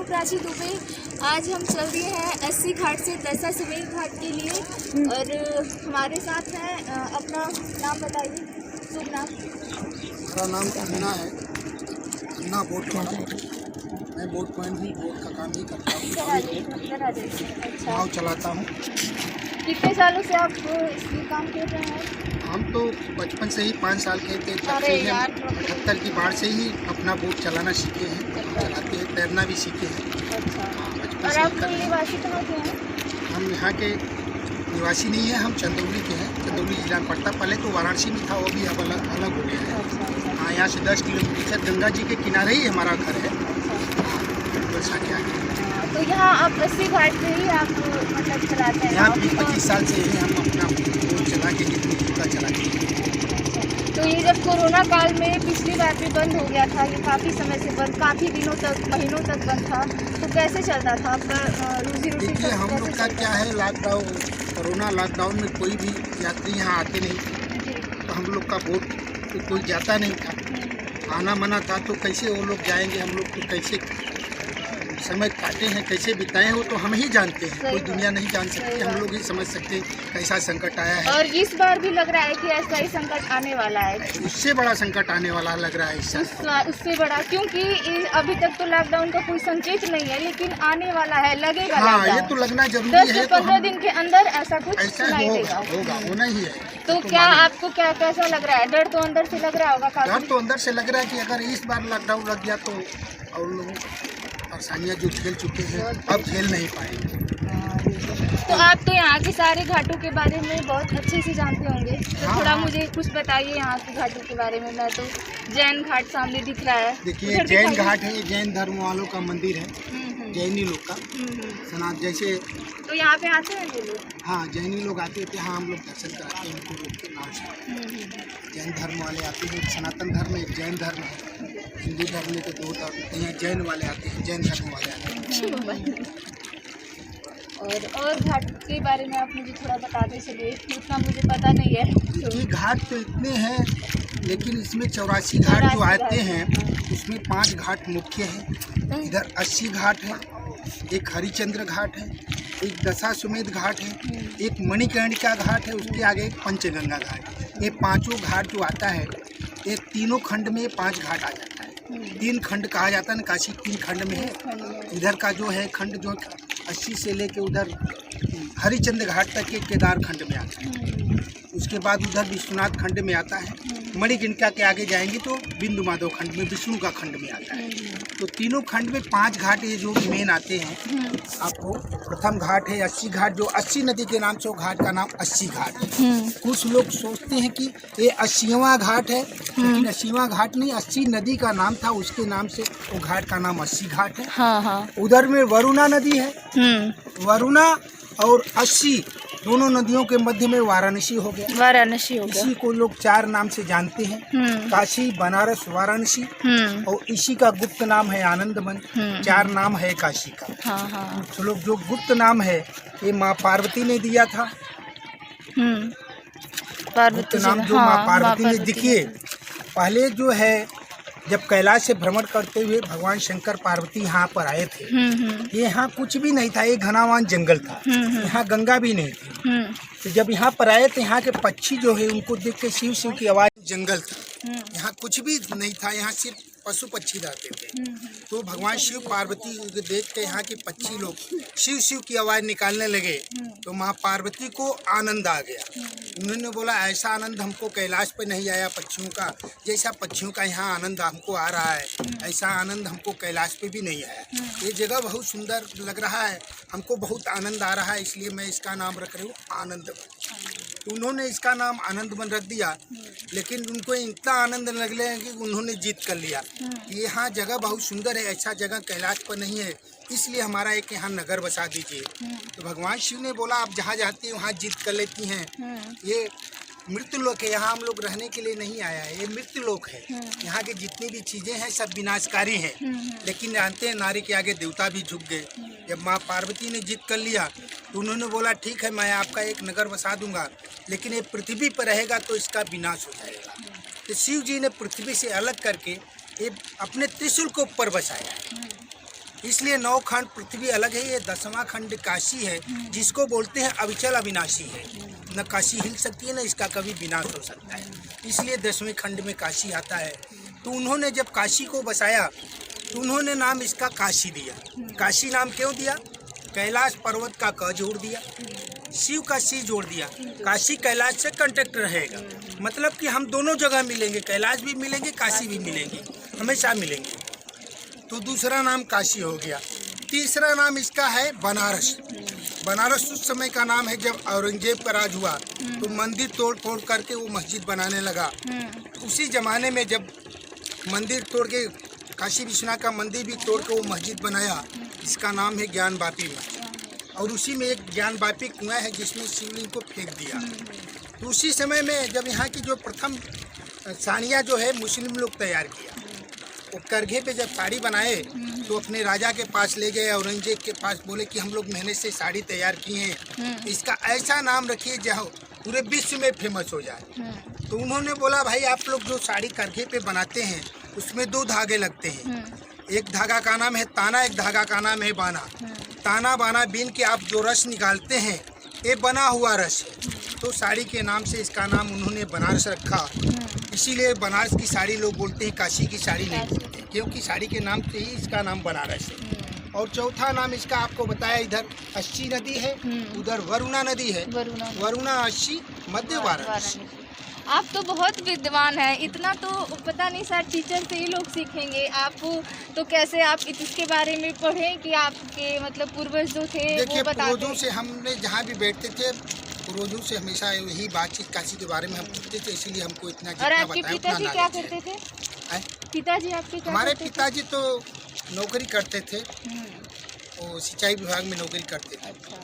प्राची दुबे। आज हम चल दिए हैं अस्सी घाट से दशाश्वमेध घाट के लिए और हमारे साथ हैं अपना नाम बताइए, शुभ नाम। मेरा नाम अन्ना है, अन्ना बोट पॉइंट। मैं बोट पॉइंट भी बोट का काम ही करता हूँ, अच्छा, नाव चलाता हूँ। कितने सालों से आप इसमें काम कर रहे हैं? हम तो बचपन से ही 5 साल के थे, तब से ही हम 78 की बाढ़ से ही अपना बोट चलाना सीखे हैं, चलाते हैं, तैरना भी सीखे हैं। अच्छा, और आप निवासी कहाँ के हैं? हम यहाँ के निवासी नहीं हैं, हम चंदौली के हैं। चंदौली जिला पड़ता, पहले तो वाराणसी में था, वो भी अब अलग हो गया है। हाँ, यहाँ से 10 किलोमीटर गंगा जी के किनारे ही हमारा घर है, बरसा के आगे। तो यहाँ आप अस्सी घाट पे ही आप मतलब चलाते हैं? यहाँ 20-25 साल से ही हम अपना बोट चला के जितनी जीविका चलाते हैं। तो ये जब कोरोना काल में पिछली बार भी बंद हो गया था, ये काफ़ी समय से बंद, काफ़ी दिनों तक, महीनों तक बंद था, तो कैसे चलता था आपका रोजी रोटी? देखिए, हम लोग का क्या है, लॉकडाउन, कोरोना लॉकडाउन में कोई भी यात्री यहाँ आते नहीं थे, तो हम लोग का बोट तो कोई जाता नहीं था, आना मना था, तो कैसे वो लोग जाएंगे, हम लोग को कैसे समय काटे हैं, कैसे बिताए, वो तो हम ही जानते हैं, कोई दुनिया नहीं जान सकती, हम लोग ही समझ सकते हैं कैसा संकट आया है। और इस बार भी लग रहा है कि ऐसा ही संकट आने वाला है। उससे बड़ा संकट आने वाला लग रहा है इस साल। उससे बड़ा, क्योंकि अभी तक तो लॉकडाउन का कोई संकेत नहीं है, लेकिन आने वाला है, लगेगा। हाँ, ये तो लगना जरूरी 10 है। से 15 दिन के अंदर ऐसा कुछ ऐसा सुनाई देगा। होगा, होना ही है। तो क्या आपको क्या कैसा लग रहा है? डर तो अंदर से लग रहा होगा काफी? डर तो अंदर से लग रहा है कि अगर इस बार लॉकडाउन लग गया तो और लोगों परेशानियाँ जो झेल चुके हैं अब झेल नहीं पाएंगे। तो आप तो यहाँ के सारे घाटों के बारे में बहुत अच्छे से जानते होंगे, तो हाँ, थोड़ा मुझे कुछ बताइए यहाँ के घाटों के बारे में। मैं तो जैन घाट सामने दिख रहा है। देखिए, जैन घाट है, जैन धर्म वालों का मंदिर है, जैनी लोग का सनातन जैसे। तो यहाँ पे आते हैं ये लोग? हाँ, जैनी लोग आते थे, हाँ, हम लोग दर्शन कराते हैं उनको रोक के नाव से। जैन धर्म वाले आते हैं, सनातन धर्म एक जैन धर्म है, हिंदू धर्म में तो 2 धर्म हैं, जैन वाले आते हैं, जैन धर्म वाले आते हैं। और घाट के बारे में आप मुझे थोड़ा बताते चलिए, उतना मुझे पता नहीं है। ये घाट तो इतने हैं, लेकिन इसमें 84 घाट जो आते हैं उसमें 5 घाट मुख्य हैं। इधर 80 घाट है, एक हरिचंद्र घाट है, एक दशाश्वमेध घाट है, एक मणिकर्णिका घाट है, उसके आगे एक पंचगंगा घाट है। ये 5 घाट जो आता है, ये तीनों खंड में 5 घाट आ जाता है। 3 खंड कहा जाता है ना, काशी 3 खंड में है। इधर का जो है खंड जो 80 से लेके उधर हरिचंद्र घाट तक के केदार खंड में आता है। उसके बाद उधर विश्वनाथ खंड में आता है। मणिकर्णिका के आगे जाएंगे तो बिंदु माधव खंड में, विष्णु का खंड में आता है। तो तीनों खंड में 5 घाट ये जो मेन आते हैं आपको। प्रथम घाट है 80 घाट, जो 80 नदी के नाम से वो घाट का नाम 80 घाट है। कुछ लोग सोचते हैं कि ये 80वां घाट है, लेकिन 80वां घाट नहीं, 80 नदी का नाम था, उसके नाम से वो घाट का नाम 80 घाट है। हाँ। उधर में वरुणा नदी है, वरुणा और 80 दोनों नदियों के मध्य में वाराणसी हो गया। इसी को लोग 4 नाम से जानते हैं, काशी, बनारस, वाराणसी। और इसी का गुप्त नाम है आनंदवन। 4 नाम है काशी का। हाँ। तो लोग जो गुप्त नाम है ये माँ पार्वती ने दिया था। गुप्त नाम जो माँ पार्वती ने, देखिए पहले जो है जब कैलाश से भ्रमण करते हुए भगवान शंकर पार्वती यहाँ पर आए थे, ये यहाँ कुछ भी नहीं था, ये घनावान जंगल था, यहाँ गंगा भी नहीं थी। तो जब यहाँ पर आए तो यहाँ के पक्षी जो है उनको देख के शिव शिव की आवाज़, जंगल था, यहाँ कुछ भी नहीं था, यहाँ सिर्फ पशु पक्षी रहते थे। तो भगवान शिव पार्वती को देख के यहाँ के पक्षी लोग शिव शिव की आवाज़ निकालने लगे, तो माँ पार्वती को आनंद आ गया। उन्होंने बोला ऐसा आनंद हमको कैलाश पे नहीं आया पक्षियों का, जैसा पक्षियों का यहाँ आनंद हमको आ रहा है, ऐसा आनंद हमको कैलाश पे भी नहीं आया। ये जगह बहुत सुंदर लग रहा है, हमको बहुत आनंद आ रहा है, इसलिए मैं इसका नाम रख रही हूँ आनंदवन। तो उन्होंने इसका नाम आनंदवन रख दिया, लेकिन उनको इतना आनंद लग रहा है कि उन्होंने जीत कर लिया। यहाँ जगह बहुत सुंदर है, ऐसा जगह कैलाश पर नहीं है, इसलिए हमारा एक यहाँ नगर बसा दीजिए। तो भगवान शिव ने बोला आप जहाँ जाती हैं वहाँ जीत कर लेती हैं। ये मृत्यु लोक है, यहाँ हम लोग रहने के लिए नहीं आया है, ये मृत्यु लोक है। यहाँ की जितनी भी चीज़ें हैं सब विनाशकारी हैं, लेकिन जानते हैं नारी के आगे देवता भी झुक गए। जब माँ पार्वती ने जीत कर लिया तो उन्होंने बोला ठीक है मैं आपका एक नगर बसा दूंगा, लेकिन ये पृथ्वी पर रहेगा तो इसका विनाश हो जाएगा। तो शिव जी ने पृथ्वी से अलग करके ये अपने त्रिशूल को ऊपर बसाया। इसलिए 9 खंड पृथ्वी अलग है, ये 10वां खंड काशी है, जिसको बोलते हैं अविचल अविनाशी है। न काशी हिल सकती है, न इसका कभी विनाश हो सकता है, इसलिए 10वें खंड में काशी आता है। तो उन्होंने जब काशी को बसाया तो उन्होंने नाम इसका काशी दिया। काशी नाम क्यों दिया? कैलाश पर्वत का क जोड़ दिया, शिव का सी जोड़ दिया, काशी कैलाश से कांटेक्ट रहेगा, मतलब कि हम दोनों जगह मिलेंगे, कैलाश भी मिलेंगे, काशी भी मिलेंगे, हमेशा मिलेंगे। तो दूसरा नाम काशी हो गया। तीसरा नाम इसका है बनारस। बनारस उस समय का नाम है जब औरंगजेब का राज हुआ तो मंदिर तोड़ फोड़ करके वो मस्जिद बनाने लगा। उसी जमाने में जब मंदिर तोड़ के काशी विश्वनाथ का मंदिर भी तोड़ के वो मस्जिद बनाया, इसका नाम है ज्ञानवापी मस्जिद। और उसी में एक ज्ञानवापी कुआं है जिसमें शिवलिंग को फेंक दिया। तो उसी समय में जब यहाँ की जो प्रथम साड़ियाँ जो है मुस्लिम लोग तैयार किया, वो करघे पे जब साड़ी बनाए तो अपने राजा के पास ले गए, औरंगजेब के पास, बोले कि हम लोग मेहनत से साड़ी तैयार किए हैं, इसका ऐसा नाम रखिए जहाँ पूरे विश्व में फेमस हो जाए। तो उन्होंने बोला भाई आप लोग जो साड़ी करघे पे बनाते हैं उसमें 2 धागे लगते हैं, एक धागा का नाम है ताना, एक धागा का नाम है बाना। ताना बाना बीन के आप जो रस निकालते हैं ये बना हुआ रस है। तो साड़ी के नाम से इसका नाम उन्होंने बनारस रखा। इसीलिए बनारस की साड़ी लोग बोलते हैं, काशी की साड़ी नहीं बोलते, क्योंकि साड़ी के नाम से ही इसका नाम बनारस है। और चौथा नाम इसका आपको बताया, इधर अस्सी नदी है, उधर वरुणा नदी है, वरुणा अस्सी मध्य वाराणसी। आप तो बहुत विद्वान हैं, इतना तो पता नहीं, शायद टीचर से ही लोग सीखेंगे। आप तो कैसे आप इसके बारे में पढ़े कि आपके मतलब पूर्वज जो थे देखिए, वो बताते? पूर्वजों से हमने जहाँ भी बैठते थे, पूर्वजों से हमेशा यही बातचीत काशी के बारे में हम पूछते थे, इसीलिए हमको इतना और आपके पिताजी क्या करते थे? पिताजी आपके क्या हमारे करते थे? पिताजी तो नौकरी करते थे, वो सिंचाई विभाग में नौकरी करते थे। अच्छा।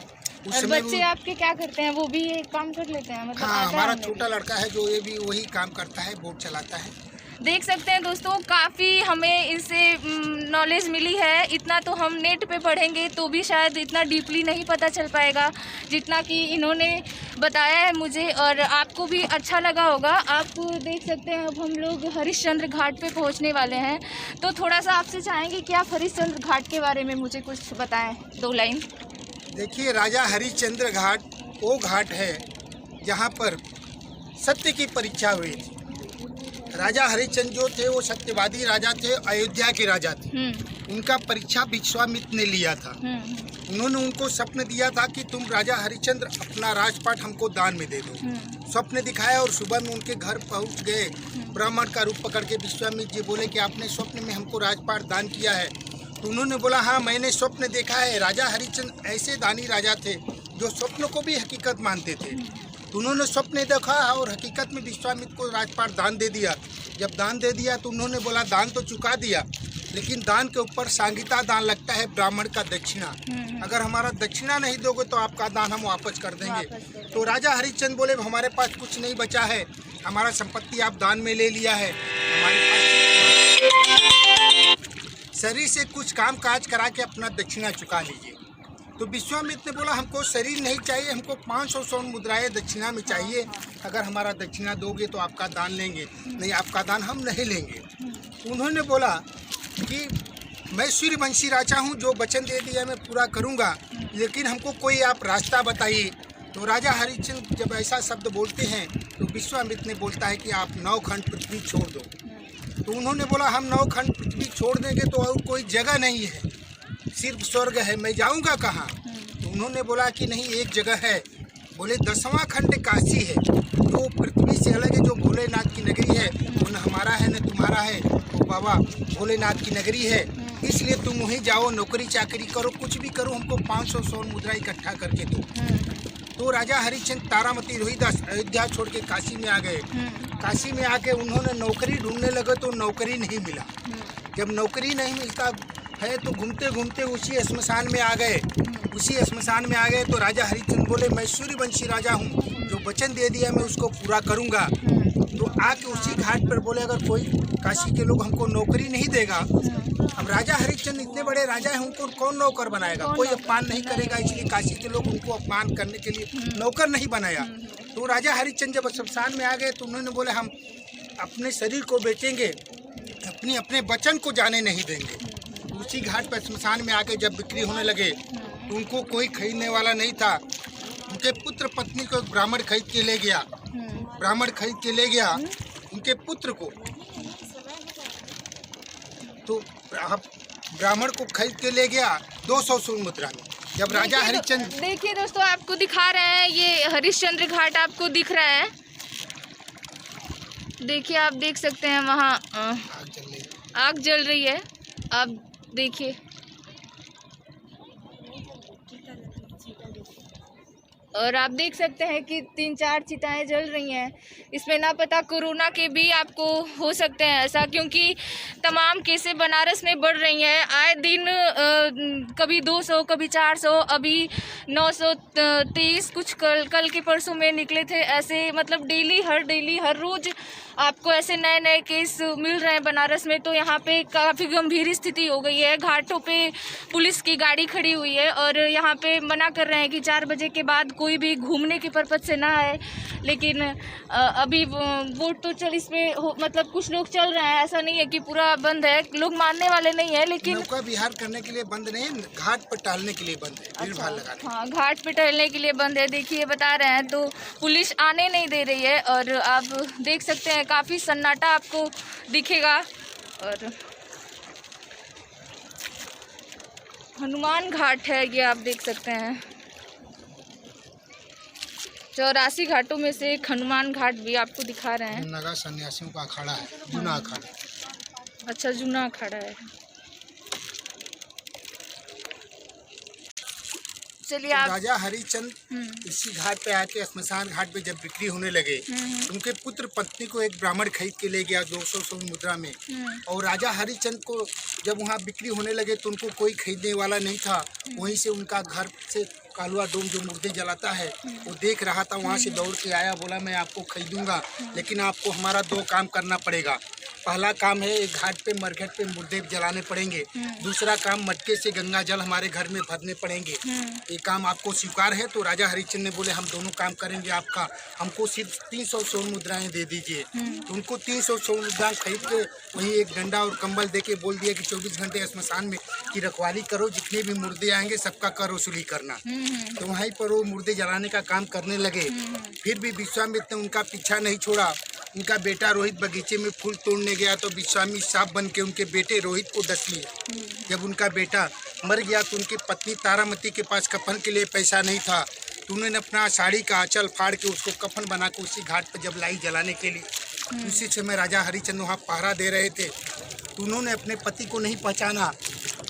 और बच्चे आपके क्या करते हैं? वो भी ये काम कर लेते हैं? मतलब हाँ, हमारा छोटा लड़का है जो ये भी वही काम करता है, बोट चलाता है। देख सकते हैं दोस्तों, काफ़ी हमें इससे नॉलेज मिली है। इतना तो हम नेट पे पढ़ेंगे तो भी शायद इतना डीपली नहीं पता चल पाएगा जितना कि इन्होंने बताया है मुझे, और आपको भी अच्छा लगा होगा। आप देख सकते हैं अब हम लोग हरिश्चंद्र घाट पे पहुंचने वाले हैं, तो थोड़ा सा आपसे चाहेंगे कि आप हरिश्चंद्र घाट के बारे में मुझे कुछ बताएं, 2 लाइन। देखिए, राजा हरिश्चंद्र घाट वो घाट है जहाँ पर सत्य की परीक्षा हुई थी। राजा हरिश्चंद्र जो थे वो सत्यवादी राजा थे, अयोध्या के राजा थे। उनका परीक्षा विश्वामित्र ने लिया था। उन्होंने उनको स्वप्न दिया था कि तुम राजा हरिश्चंद्र अपना राजपाट हमको दान में दे दो। स्वप्न दिखाया और सुबह में उनके घर पहुंच गए, ब्राह्मण का रूप पकड़ के। विश्वामित्र जी बोले कि आपने स्वप्न में हमको राजपाट दान किया है? तो उन्होंने बोला हाँ, मैंने स्वप्न देखा है। राजा हरिश्चंद्र ऐसे दानी राजा थे जो स्वप्न को भी हकीकत मानते थे। तो उन्होंने स्वप्न देखा और हकीकत में विश्वामित्र को राजपाट दान दे दिया। जब दान दे दिया तो उन्होंने बोला दान तो चुका दिया, लेकिन दान के ऊपर सांगिता दान लगता है, ब्राह्मण का दक्षिणा। अगर हमारा दक्षिणा नहीं दोगे तो आपका दान हम वापस कर देंगे। तो राजा हरिश्चंद्र बोले हमारे पास कुछ नहीं बचा है, हमारा संपत्ति आप दान में ले लिया है, हमारे पास शरीर से कुछ काम काज करा के अपना दक्षिणा चुका लीजिए। तो विश्वामित्र ने बोला हमको शरीर नहीं चाहिए, हमको 500 स्वर्ण मुद्राएं दक्षिणा में चाहिए। अगर हमारा दक्षिणा दोगे तो आपका दान लेंगे, नहीं आपका दान हम नहीं लेंगे। उन्होंने बोला कि मैं सूर्यवंशी राजा हूँ, जो वचन दे दिया मैं पूरा करूँगा, लेकिन हमको कोई आप रास्ता बताइए। तो राजा हरिश्चंद्र जब ऐसा शब्द बोलते हैं तो विश्वामित्र ने बोलता है कि आप 9 खंड पृथ्वी छोड़ दो। तो उन्होंने बोला हम 9 खंड पृथ्वी छोड़ देंगे तो और कोई जगह नहीं है, सिर्फ स्वर्ग है, मैं जाऊंगा कहाँ? तो उन्होंने बोला कि नहीं, एक जगह है। बोले 10वां खंड काशी है, जो पृथ्वी से अलग है, जो भोलेनाथ की नगरी है, वो न हमारा है न तुम्हारा है, वो बाबा भोलेनाथ की नगरी है। इसलिए तुम वहीं जाओ, नौकरी चाकरी करो, कुछ भी करो, हमको 500 स्वर्ण मुद्रा इकट्ठा करके दो। तो राजा हरिश्चंद्र तारामती रोहिदास अयोध्या छोड़ के काशी में आ गए। काशी में आके उन्होंने नौकरी ढूंढने लगे तो नौकरी नहीं मिला। जब नौकरी नहीं मिलता है तो घूमते घूमते उसी श्मशान में आ गए। उसी श्मशान में आ गए तो राजा हरिश्चंद्र बोले मैं सूर्यवंशी राजा हूँ, जो वचन दे दिया मैं उसको पूरा करूँगा। तो आके उसी घाट पर बोले अगर कोई काशी के लोग हमको नौकरी नहीं देगा, अब राजा हरिश्चंद्र इतने बड़े राजा हैं, उनको कौन नौकर बनाएगा? कोई अपमान नहीं करेगा, इसलिए काशी के लोग उनको अपमान करने के लिए नौकर नहीं बनाया। तो राजा हरिश्चंद्र जब श्मशान में आ गए तो उन्होंने बोले हम अपने शरीर को बेचेंगे, अपने वचन को जाने नहीं देंगे। उसी घाट पर स्मशान में आके जब बिक्री होने लगे तो उनको कोई खरीदने वाला नहीं था। उनके पुत्र पत्नी को एक ब्राह्मण खरीद के ले गया। ब्राह्मण खरीद के ले गया उनके पुत्र को, तो ब्राह्मण को खरीद के ले गया 200 स्वर्ण मुद्रा में। जब राजा हरिश्चंद्र, देखिए दोस्तों, आपको दिखा रहे हैं, ये हरिश्चंद्र घाट आपको दिख रहा है। देखिए, आप देख सकते हैं वहाँ आग जल रही है। आप देखिए, और आप देख सकते हैं कि 3-4 चिताएं जल रही हैं। इसमें ना पता कोरोना के भी आपको हो सकते हैं ऐसा, क्योंकि तमाम केसें बनारस में बढ़ रही हैं। आए दिन कभी 200, कभी 400, अभी 923 कुछ कल के परसों में निकले थे। ऐसे मतलब डेली हर रोज़ आपको ऐसे नए नए केस मिल रहे हैं बनारस में। तो यहाँ पे काफ़ी गंभीर स्थिति हो गई है। घाटों पे पुलिस की गाड़ी खड़ी हुई है और यहाँ पे मना कर रहे हैं कि 4 बजे के बाद कोई भी घूमने के पर्पज से ना आए। लेकिन अभी वोट तो चल इसमें मतलब कुछ लोग चल रहे हैं, ऐसा नहीं है कि पूरा बंद है। लोग मानने वाले नहीं है, लेकिन नौका विहार करने के लिए बंद नहीं, घाट पर टहलने के लिए बंद है। अच्छा, हाँ, घाट पे टहलने के लिए बंद है। देखिए, बता रहे हैं, तो पुलिस आने नहीं दे रही है। और आप देख सकते हैं काफ़ी सन्नाटा आपको दिखेगा। और हनुमान घाट है ये, आप देख सकते हैं। 84 घाटों में से एक हनुमान घाट भी आपको दिखा रहे हैं। नगा सन्यासियों का अखाड़ा है, जूना अखाड़ा। अच्छा, जूना अखाड़ा है। चलिए, आप राजा हरिश्चंद्र इसी घाट पे आके स्मशान घाट पे जब बिक्री होने लगे, उनके पुत्र पत्नी को एक ब्राह्मण खरीद के ले गया 200 स्वर्ण मुद्रा में। और राजा हरिश्चंद्र को जब वहाँ बिक्री होने लगे तो उनको कोई खरीदने वाला नहीं था। वहीं से उनका घर से कालुआ डोम जो मुर्दे जलाता है वो देख रहा था, वहाँ से दौड़ के आया, बोला मैं आपको खरीदूंगा, लेकिन आपको हमारा 2 काम करना पड़ेगा। पहला काम है, एक घाट पे मरघट पे मुर्दे जलाने पड़ेंगे। दूसरा काम, मटके से गंगा जल हमारे घर में भरने पड़ेंगे। ये काम आपको स्वीकार है? तो राजा हरिश्चंद्र ने बोले हम दोनों काम करेंगे, आपका हमको सिर्फ 300 स्वर्ण मुद्राएं दे दीजिए। तो उनको 300 स्वर्ण मुद्रा खरीद के वहीं एक डंडा और कंबल दे के बोल दिया कि 24 घंटे स्मशान में की रखवाली करो, जितने भी मुर्दे आएंगे सबका कर वसूली करना। तो वहीं पर वो मुर्दे जलाने का काम करने लगे। फिर भी विश्वामित्र ने उनका पीछा नहीं छोड़ा। उनका बेटा रोहित बगीचे में फूल तोड़ने गया तो विश्वामित्र सांप बन के उनके बेटे रोहित को डस लिया। जब उनका बेटा मर गया तो उनकी पत्नी तारामती के पास कफन के लिए पैसा नहीं था, तो उन्होंने अपना साड़ी का आंचल फाड़ के उसको कफन बना के उसी घाट पर जब लाई जलाने के लिए, उसी समय राजा हरिश्चंद्र वहाँ पहरा दे रहे थे। तो उन्होंने अपने पति को नहीं पहचाना,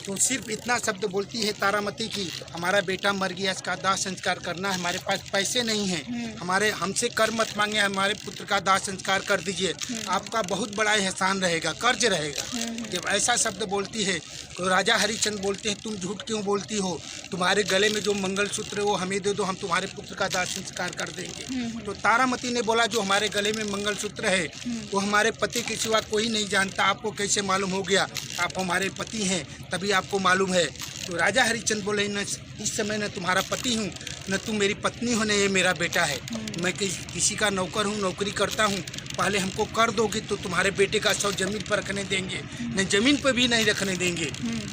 तो सिर्फ इतना शब्द बोलती है तारामती की, हमारा बेटा मर गया, इसका दाह संस्कार करना है, हमारे पास पैसे नहीं हैं, हमारे हमसे कर मत मांगे, हमारे पुत्र का दाह संस्कार कर दीजिए, आपका बहुत बड़ा एहसान रहेगा, कर्ज रहेगा। जब ऐसा शब्द बोलती है तो राजा हरिश्चंद्र बोलते हैं तुम झूठ क्यों बोलती हो, तुम्हारे गले में जो मंगलसूत्र है वो हमें दे दो, हम तुम्हारे पुत्र का दाह संस्कार कर देंगे। तो तारामती ने बोला जो हमारे गले में मंगलसूत्र है वो हमारे पति के सिवा कोई नहीं जानता, आपको कैसे मालूम हो गया? आप हमारे पति हैं तभी आपको मालूम है। तो राजा हरिश्चंद्र बोले न इस समय न तुम्हारा पति हूँ न तुम मेरी पत्नी हो, न ये मेरा बेटा है, मैं किसी का नौकर हूँ, नौकरी करता हूँ, पहले हमको कर दोगे तो तुम्हारे बेटे का शव जमीन पर रखने देंगे, न जमीन पर भी नहीं रखने देंगे।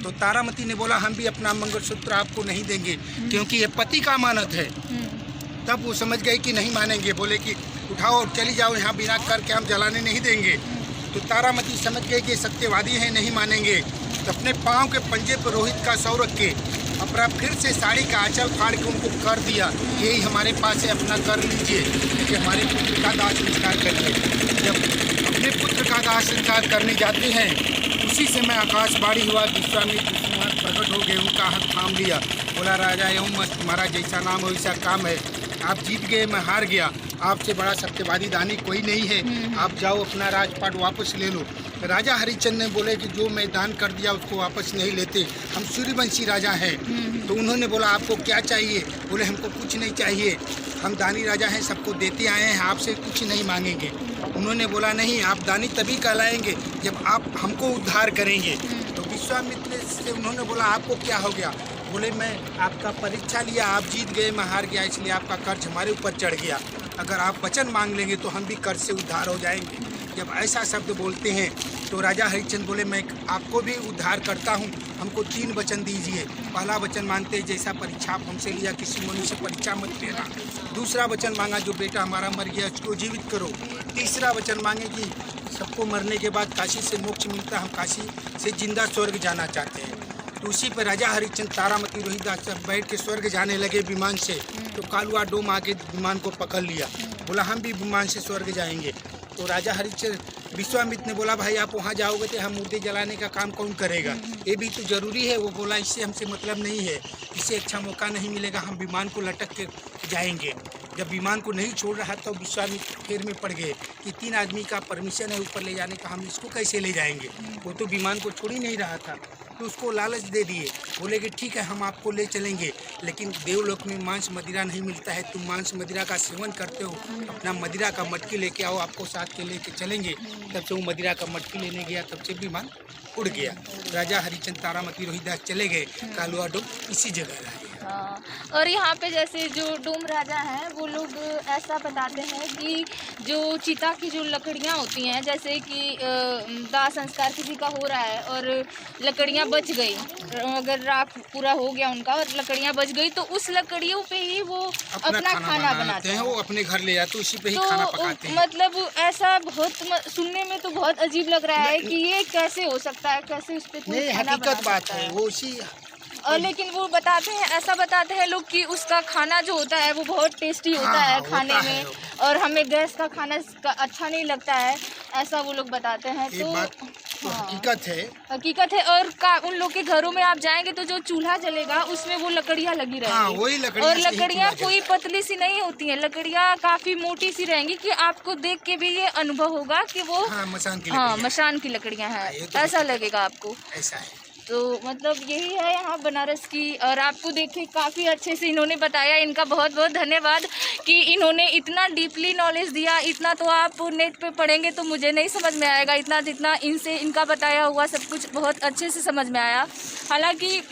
तो तारामती ने बोला हम भी अपना मंगलसूत्र आपको नहीं देंगे क्योंकि ये पति का अमानत है। तब वो समझ गए कि नहीं मानेंगे, बोले कि उठाओ और चली जाओ, यहाँ बिना करके हम जलाने नहीं देंगे। तो तारामती समझ गए कि सत्यवादी हैं, नहीं मानेंगे। तो अपने पाँव के पंजे पर रोहित का शव रख के अपना फिर से साड़ी का आंचल फाड़ के उनको कर दिया, यही हमारे पास है, अपना कर लीजिए कि हमारे पुत्र का दाह संस्कार करिए। जब अपने पुत्र का दाह संस्कार करने जाते हैं उसी समय आकाशवाणी हुआ, विश्वामित्र प्रकट हो गए, उनका हाथ थाम लिया, बोला राजा एवं मत, तुम्हारा जैसा नाम हो वैसा काम है, आप जीत गए, मैं हार गया, आपसे बड़ा सत्यवादी दानी कोई नहीं है, आप जाओ अपना राजपाट वापस ले लो। राजा हरिश्चंद्र ने बोले कि जो मैं दान कर दिया उसको वापस नहीं लेते, हम सूर्यवंशी राजा हैं। तो उन्होंने बोला आपको क्या चाहिए? बोले हमको कुछ नहीं चाहिए, हम दानी राजा हैं, सबको देते आए हैं, आपसे कुछ नहीं मांगेंगे। उन्होंने बोला नहीं, आप दानी तभी कहलाएंगे जब आप हमको उद्धार करेंगे। तो विश्वामित्र से उन्होंने बोला आपको क्या हो गया? बोले मैं आपका परीक्षा लिया, आप जीत गए, मैं हार गया, इसलिए आपका कर्ज हमारे ऊपर चढ़ गया, अगर आप वचन मांग लेंगे तो हम भी कर्ज से उद्धार हो जाएंगे। जब ऐसा शब्द बोलते हैं तो राजा हरिश्चंद्र बोले मैं आपको भी उद्धार करता हूँ, हमको 3 वचन दीजिए। पहला वचन मानते हैं जैसा परीक्षा आप हमसे लिया किसी मनुष्य से परीक्षा मत लेना। दूसरा वचन मांगा जो बेटा हमारा मर गया उसको जीवित करो। तीसरा वचन मांगे कि सबको मरने के बाद काशी से मोक्ष मिलता, हम काशी से जिंदा स्वर्ग जाना चाहते हैं। तो उसी पर राजा हरिश्चंद्र तारामती रोहिदास सब बैठ के स्वर्ग जाने लगे विमान से। तो कालुआ डोम आके विमान को पकड़ लिया, बोला हम भी विमान से स्वर्ग जाएंगे। तो राजा हरिश्चंद्र विश्वामित्र ने बोला भाई आप वहाँ जाओगे तो हम मुर्दे जलाने का काम कौन करेगा, ये भी तो जरूरी है। वो बोला इससे हमसे मतलब नहीं है, इससे अच्छा मौका नहीं मिलेगा, हम विमान को लटक के जाएंगे। जब विमान को नहीं छोड़ रहा तो विश्वामित्र फेर में पड़ गए कि 3 आदमी का परमिशन है ऊपर ले जाने का, हम इसको कैसे ले जाएंगे। वो तो विमान को छोड़ ही नहीं रहा था। तो उसको लालच दे दिए, बोले कि ठीक है हम आपको ले चलेंगे, लेकिन देवलोक में मांस मदिरा नहीं मिलता है, तुम मांस मदिरा का सेवन करते हो, अपना मदिरा का मटकी लेके आओ, आपको साथ के लेके चलेंगे। तब से वो मदिरा का मटकी लेने गया, तब से विमान उड़ गया। राजा हरिश्चंद्र तारामती रोहिदास चले गए, कालुआ डोम इसी जगह रह गया। हाँ, और यहाँ पे जैसे जो डोम राजा हैं वो लोग ऐसा बताते हैं कि जो चिता की जो लकड़ियाँ होती हैं, जैसे कि दाह संस्कार किसी का हो रहा है और लकड़ियाँ बच गई, अगर राख पूरा हो गया उनका और लकड़ियाँ बच गई तो उस लकड़ियों पे ही वो अपना खाना बनाते हैं, वो अपने घर ले जाते, उसी पे ही खाना पकाते हैं। मतलब ऐसा बहुत सुनने में तो बहुत अजीब लग रहा है कि ये कैसे हो सकता है, कैसे उस पे कोई खाना बना बात सकता है वो उसी। और लेकिन वो बताते हैं, ऐसा बताते हैं लोग कि उसका खाना जो होता है वो बहुत टेस्टी होता है खाने में, और हमें गैस का खाना अच्छा नहीं लगता है, ऐसा वो लोग बताते हैं। तो हकीकत है, हकीकत है। और उन लोग के घरों में आप जाएंगे तो जो चूल्हा जलेगा उसमें वो लकड़ियाँ लगी रहेंगी, वही लकड़ियाँ, और लकड़ियाँ कोई पतली सी नहीं होती हैं, लकड़ियाँ काफी मोटी सी रहेंगी कि आपको देख के भी ये अनुभव होगा कि वो मशान की लकड़ियाँ हैं, ऐसा लगेगा आपको। ऐसा है। तो मतलब यही है यहाँ बनारस की, और आपको देखिए काफ़ी अच्छे से इन्होंने बताया, इनका बहुत बहुत धन्यवाद कि इन्होंने इतना डीपली नॉलेज दिया। इतना तो आप नेट पे पढ़ेंगे तो मुझे नहीं समझ में आएगा, इतना जितना इनका बताया हुआ सब कुछ बहुत अच्छे से समझ में आया। हालांकि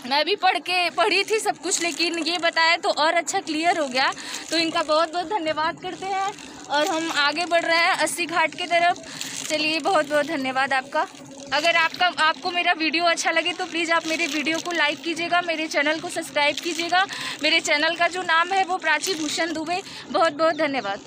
मैं भी पढ़ी थी सब कुछ, लेकिन ये बताया तो और अच्छा क्लियर हो गया। तो इनका बहुत बहुत धन्यवाद करते हैं और हम आगे बढ़ रहे हैं 80 घाट की तरफ। चलिए, बहुत बहुत धन्यवाद आपका। अगर आपको मेरा वीडियो अच्छा लगे तो प्लीज़ आप मेरे वीडियो को लाइक कीजिएगा, मेरे चैनल को सब्सक्राइब कीजिएगा। मेरे चैनल का जो नाम है वो प्राची भूषण दुबे। बहुत बहुत धन्यवाद।